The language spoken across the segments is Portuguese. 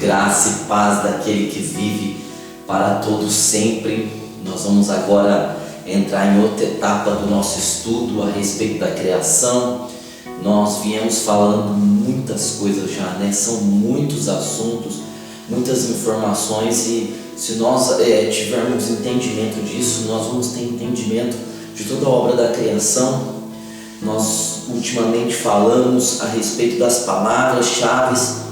Graça e paz daquele que vive para todo sempre. Nós vamos agora entrar em outra etapa do nosso estudo a respeito da criação. Nós viemos falando muitas coisas já, né? São muitos assuntos, muitas informações, e se nós tivermos entendimento disso, nós vamos ter entendimento de toda a obra da criação. Nós ultimamente falamos a respeito das palavras-chave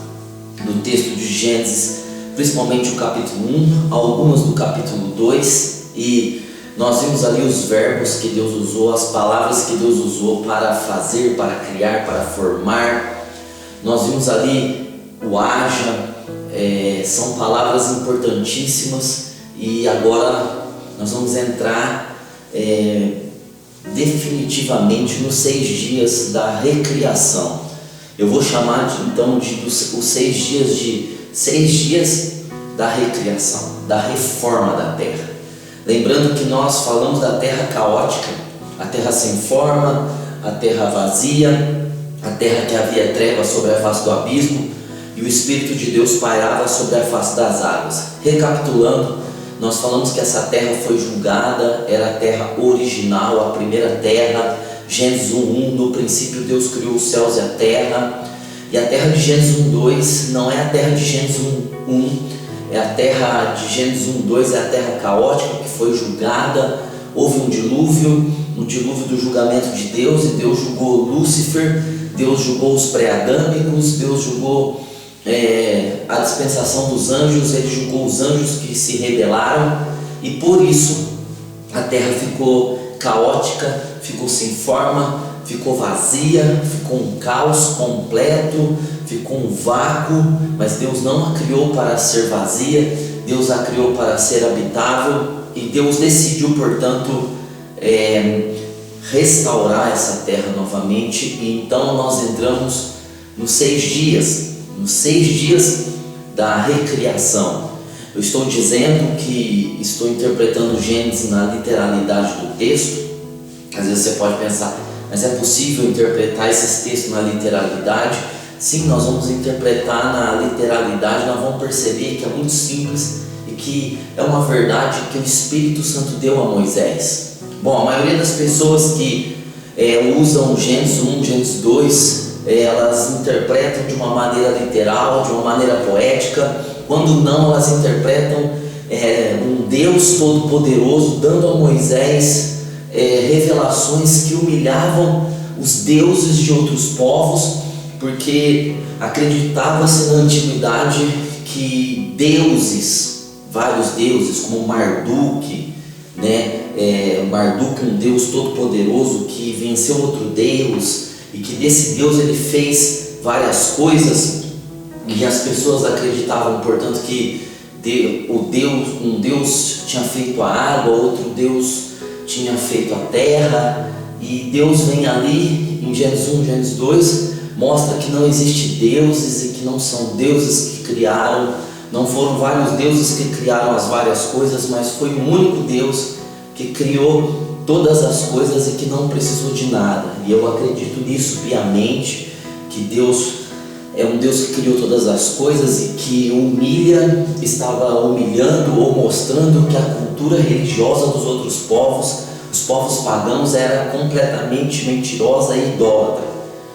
do texto de Gênesis, principalmente o capítulo 1, algumas do capítulo 2, e nós vimos ali os verbos que Deus usou, as palavras que Deus usou para fazer, para criar, para formar. Nós vimos ali o haja, são palavras importantíssimas, e agora nós vamos entrar definitivamente nos 6 dias da recriação. Eu vou chamar os 6 dias de 6 dias da recriação, da reforma da terra. Lembrando que nós falamos da terra caótica, a terra sem forma, a terra vazia, a terra que havia trevas sobre a face do abismo e o Espírito de Deus pairava sobre a face das águas. Recapitulando, nós falamos que essa terra foi julgada, era a terra original, a primeira terra. Gênesis 1:1, no princípio Deus criou os céus e a terra. E a terra de Gênesis 1:2 não é a terra de Gênesis 1:1, é a terra de Gênesis 1:2, é a terra caótica que foi julgada. Houve um dilúvio do julgamento de Deus, e Deus julgou Lúcifer, Deus julgou os pré-adâmicos, Deus julgou a dispensação dos anjos, Ele julgou os anjos que se rebelaram, e por isso a terra ficou caótica, ficou sem forma, ficou vazia, ficou um caos completo, ficou um vácuo. Mas Deus não a criou para ser vazia, Deus a criou para ser habitável, e Deus decidiu, portanto, restaurar essa terra novamente. E então nós entramos nos 6 dias da recriação. Eu estou dizendo que estou interpretando Gênesis na literalidade do texto. Às vezes você pode pensar, mas é possível interpretar esses textos na literalidade? Sim, nós vamos interpretar na literalidade. Nós vamos perceber que é muito simples e que é uma verdade que o Espírito Santo deu a Moisés. Bom, a maioria das pessoas que usam Gênesis 1, Gênesis 2, elas interpretam de uma maneira literal, de uma maneira poética. Quando não, elas interpretam um Deus todo-poderoso dando a Moisés revelações que humilhavam os deuses de outros povos, porque acreditava-se na antiguidade que vários deuses, como Marduk, Marduk, um Deus todo-poderoso que venceu outro Deus, e que desse Deus ele fez várias coisas, e as pessoas acreditavam, portanto, que um Deus tinha feito a água, outro Deus tinha feito a terra. E Deus vem ali em Gênesis 1, Gênesis 2, mostra que não existe deuses e que não são deuses que criaram, não foram vários deuses que criaram as várias coisas, mas foi um único Deus que criou todas as coisas e que não precisou de nada. E eu acredito nisso piamente, que Deus é um Deus que criou todas as coisas e que estava humilhando ou mostrando que a cultura religiosa dos outros povos, os povos pagãos, era completamente mentirosa e idólatra.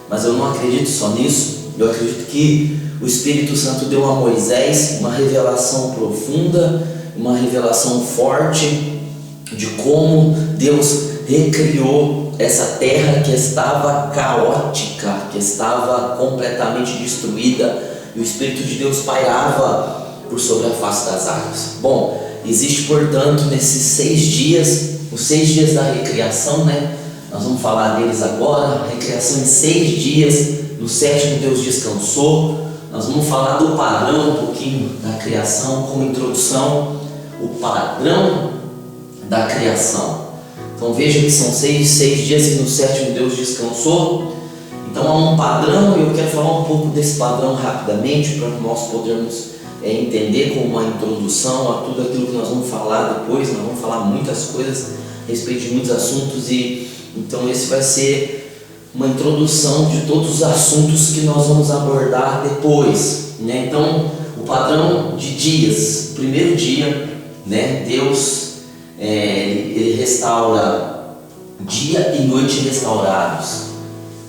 Mas eu não acredito só nisso. Eu acredito que o Espírito Santo deu a Moisés uma revelação profunda, uma revelação forte de como Deus recriou essa terra que estava caótica, que estava completamente destruída, e o Espírito de Deus pairava por sobre a face das águas. Bom, existe, portanto, nesses 6 dias, os 6 dias da recriação, nós vamos falar deles agora. A recriação em 6 dias, no 7º Deus descansou. Nós vamos falar do padrão um pouquinho da criação, como introdução, o padrão da criação. Então veja que são 6 dias e no 7º Deus descansou. Então há um padrão, e eu quero falar um pouco desse padrão rapidamente, para nós podermos entender como uma introdução a tudo aquilo que nós vamos falar depois. Nós vamos falar muitas coisas a respeito de muitos assuntos, e então esse vai ser uma introdução de todos os assuntos que nós vamos abordar depois, Então o padrão de dias. Primeiro dia, né, Deus ele restaura dia e noite restaurados.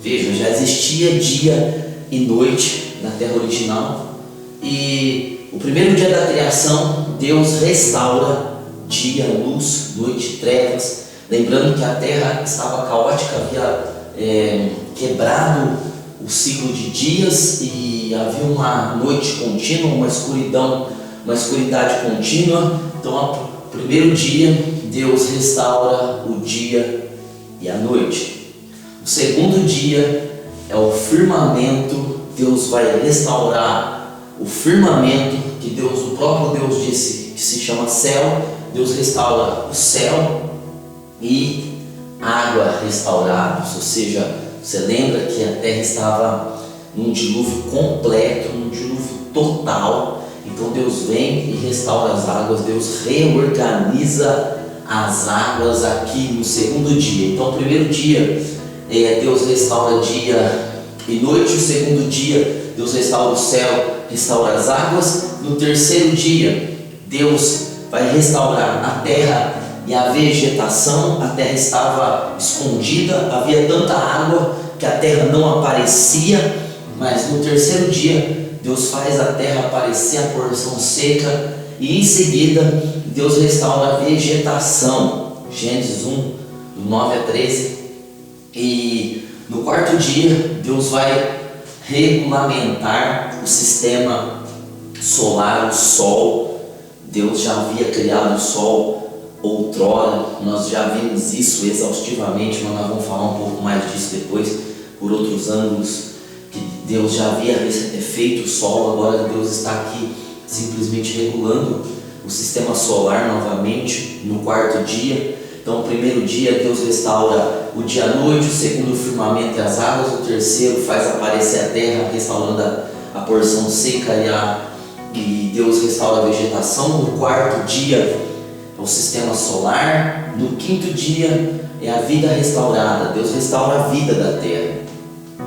Veja, já existia dia e noite na terra original, e o primeiro dia da criação Deus restaura dia, luz, noite, trevas. Lembrando que a terra estava caótica, havia quebrado o ciclo de dias e havia uma noite contínua, uma escuridão, uma escuridade contínua. Então, no primeiro dia, Deus restaura o dia e a noite. O segundo dia é o firmamento. Deus vai restaurar o firmamento, que Deus, o próprio Deus disse que se chama céu. Deus restaura o céu e água restaurados, ou seja, você lembra que a terra estava num dilúvio completo, num dilúvio total. Então Deus vem e restaura as águas, Deus reorganiza as águas aqui no segundo dia. Então o primeiro dia Deus restaura dia e noite, o segundo dia Deus restaura o céu, restaura as águas. No terceiro dia Deus vai restaurar a terra e a vegetação. A terra estava escondida, havia tanta água que a terra não aparecia, mas no terceiro dia Deus faz a terra aparecer, a porção seca, e em seguida Deus restaura a vegetação. Gênesis 1, do 9 a 13. E no quarto dia Deus vai regulamentar o sistema solar, o sol. Deus já havia criado o sol outrora, nós já vimos isso exaustivamente, mas nós vamos falar um pouco mais disso depois, por outros ângulos, que Deus já havia feito o sol. Agora Deus está aqui simplesmente regulando o sistema solar novamente no quarto dia. Então, o primeiro dia Deus restaura o dia e a noite, o segundo o firmamento e as águas, o terceiro faz aparecer a terra, restaurando a porção seca e Deus restaura a vegetação. No quarto dia é o sistema solar. No quinto dia é a vida restaurada. Deus restaura a vida da terra.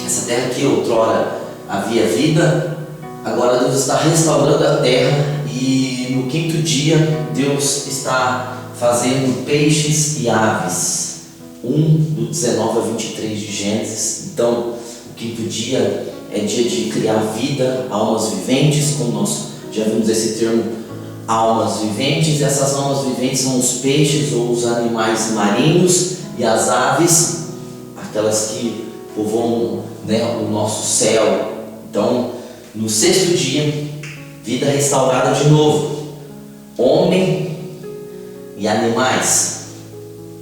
Essa terra que outrora havia vida, agora Deus está restaurando a terra. E no quinto dia Deus está fazendo peixes e aves. 1 do 19 a 23 de Gênesis. Então o quinto dia é dia de criar vida, almas viventes, como nós já vimos esse termo, almas viventes. Essas almas viventes são os peixes ou os animais marinhos, e as aves, aquelas que povoam, né, o nosso céu. Então, no sexto dia, vida restaurada de novo, homem e animais.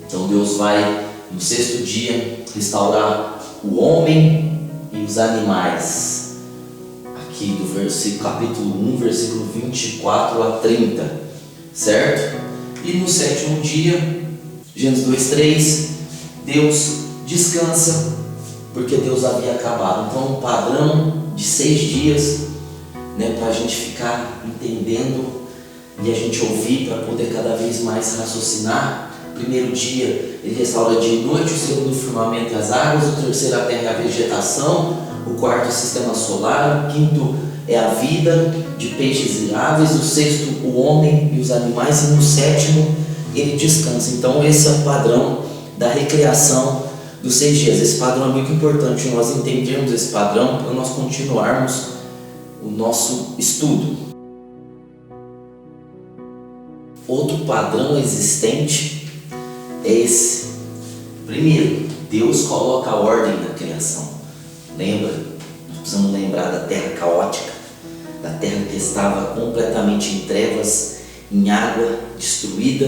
Então Deus vai no sexto dia restaurar o homem e os animais. Aqui do capítulo 1, versículo 24 a 30, certo? E no sétimo dia, Gênesis 2, 3, Deus descansa, porque Deus havia acabado. Então, um padrão de 6 dias, né, para a gente ficar entendendo e a gente ouvir, para poder cada vez mais raciocinar. Primeiro dia, ele restaura dia e noite, o segundo o firmamento e as águas, o terceiro a terra e a vegetação, o quarto o sistema solar, o quinto é a vida de peixes e aves, o sexto o homem e os animais, e no sétimo ele descansa. Então esse é o padrão da recriação dos 6 dias. Esse padrão é muito importante, nós entendermos esse padrão para nós continuarmos o nosso estudo. Outro padrão existente é esse. Primeiro, Deus coloca a ordem na criação. Lembra? Nós precisamos lembrar da terra caótica, da terra que estava completamente em trevas, em água, destruída,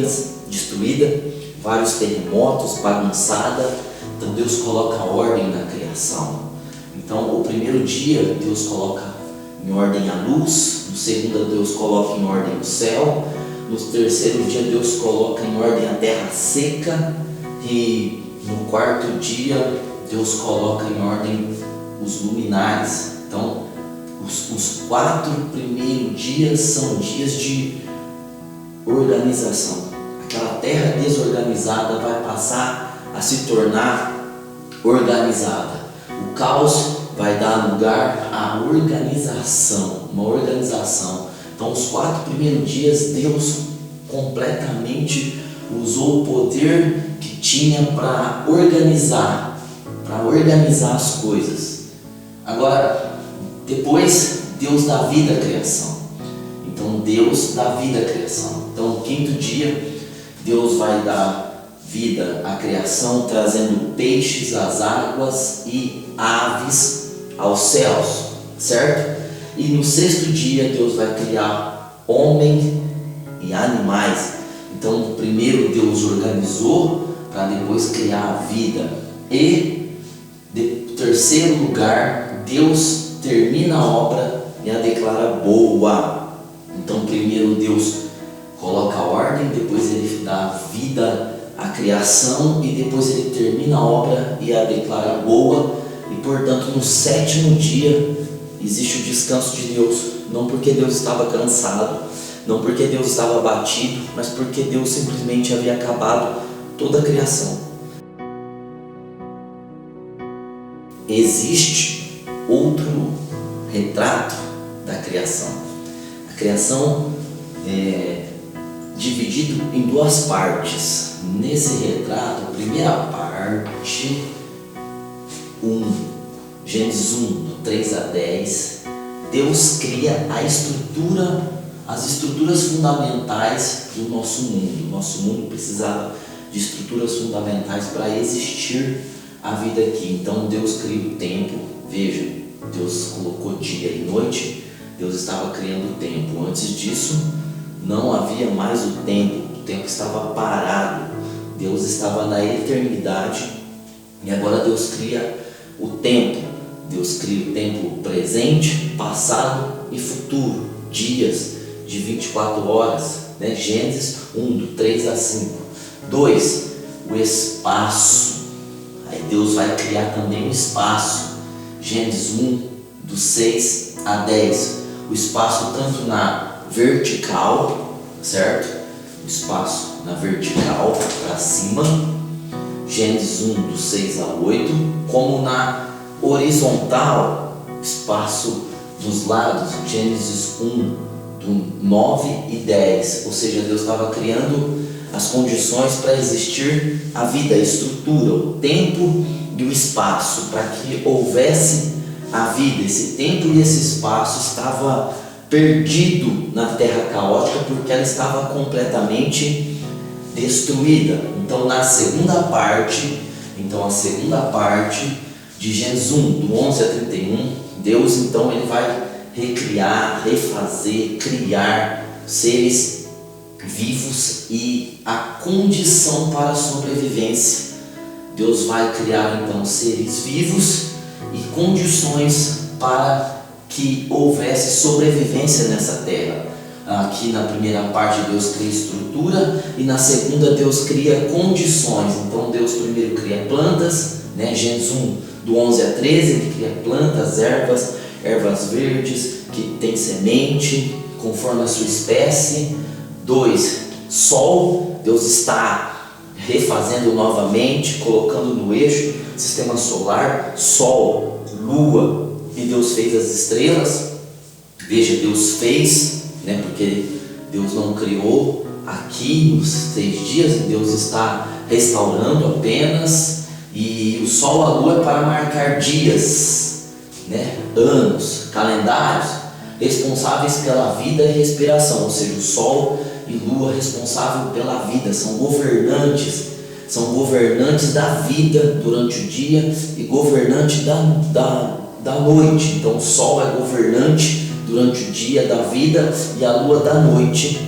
vários terremotos, bagunçada. Então Deus coloca a ordem na criação. Então o primeiro dia Deus coloca em ordem a luz, no segundo Deus coloca em ordem o céu, no terceiro dia Deus coloca em ordem a terra seca, e no quarto dia Deus coloca em ordem os luminares. Então os 4 primeiros dias são dias de organização. Aquela terra desorganizada vai passar a se tornar organizada. O caos vai dar lugar à organização, uma organização. Então, os 4 primeiros dias, Deus completamente usou o poder que tinha para organizar as coisas. Agora, depois, Deus dá vida à criação. Então, Deus dá vida à criação. Então, no 5º dia, Deus vai dar vida à criação, trazendo peixes às águas e aves aos céus, certo? E no 6º dia, Deus vai criar homem e animais. Então, primeiro Deus organizou para depois criar a vida. E, em terceiro lugar, Deus termina a obra e a declara boa. Então, primeiro Deus coloca a ordem, depois Ele dá vida à criação e depois Ele termina a obra e a declara boa. E, portanto, no 7º dia existe o descanso de Deus, não porque Deus estava cansado, não porque Deus estava abatido, mas porque Deus simplesmente havia acabado toda a criação. Existe outro retrato da criação. A criação é dividido em 2 partes. Nesse retrato, a primeira parte, Gênesis 1, do 3 a 10, Deus cria as estruturas fundamentais do nosso mundo. O nosso mundo precisava de estruturas fundamentais para existir a vida aqui. Então Deus cria o tempo. Veja, Deus colocou dia e noite, Deus estava criando o tempo. Antes disso, não havia mais o tempo estava parado, Deus estava na eternidade e agora Deus cria o tempo. Deus cria o tempo presente, passado e futuro, dias de 24 horas, né? Gênesis 1, do 3 a 5. 2, o espaço. Aí Deus vai criar também o espaço. Gênesis 1, do 6 a 10. O espaço tanto na vertical, certo? O espaço na vertical para cima. Gênesis 1, do 6 a 8. Como na horizontal, espaço dos lados. Gênesis 1, do 9 e 10. Ou seja, Deus estava criando as condições para existir a vida, a estrutura, o tempo e o espaço, para que houvesse a vida. Esse tempo e esse espaço estava perdido na terra caótica porque ela estava completamente destruída. Então, a segunda parte de Gênesis 1, do 11 a 31, Deus então ele vai recriar, refazer, criar seres vivos e a condição para a sobrevivência. Deus vai criar então seres vivos e condições para que houvesse sobrevivência nessa terra. Aqui na primeira parte Deus cria estrutura e na segunda Deus cria condições. Então Deus primeiro cria plantas, né? Gênesis 1, do 11 a 13, ele cria plantas, ervas verdes que tem semente conforme a sua espécie. 2, sol. Deus está refazendo novamente, colocando no eixo sistema solar, sol, lua, e Deus fez as estrelas. Veja, Deus fez, né? Porque Deus não criou aqui nos 6 dias, Deus está restaurando apenas. E o sol, a lua é para marcar dias, né? Anos, calendários, responsáveis pela vida e respiração. Ou seja, o sol e lua responsável pela vida, são governantes da vida durante o dia e governante da noite. Então o sol é governante durante o dia da vida e a lua da noite,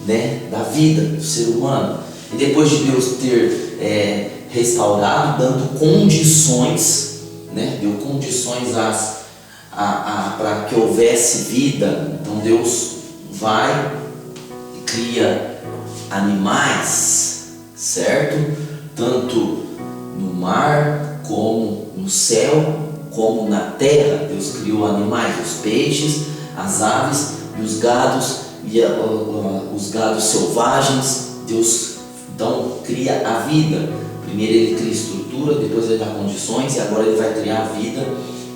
né? Da vida do ser humano. E depois de Deus ter restaurado, dando condições, né? Deu condições para que houvesse vida. Então Deus vai e cria animais, certo? Tanto no mar, como no céu, como na terra. Deus criou animais, os peixes, as aves e os gados, os gados selvagens. Deus então cria a vida. Primeiro ele cria estrutura, depois ele dá condições e agora ele vai criar a vida.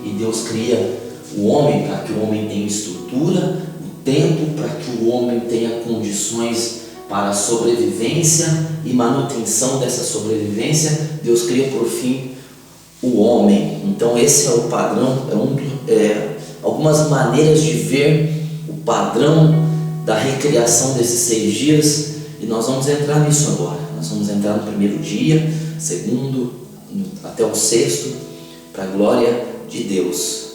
E Deus cria o homem para que o homem tenha estrutura, o tempo para que o homem tenha condições para a sobrevivência e manutenção dessa sobrevivência, Deus cria por fim o homem. Então esse é o padrão, algumas maneiras de ver o padrão da recriação desses 6 dias, e nós vamos entrar nisso agora. Nós vamos entrar no primeiro dia, segundo, até o 6º, para a glória de Deus.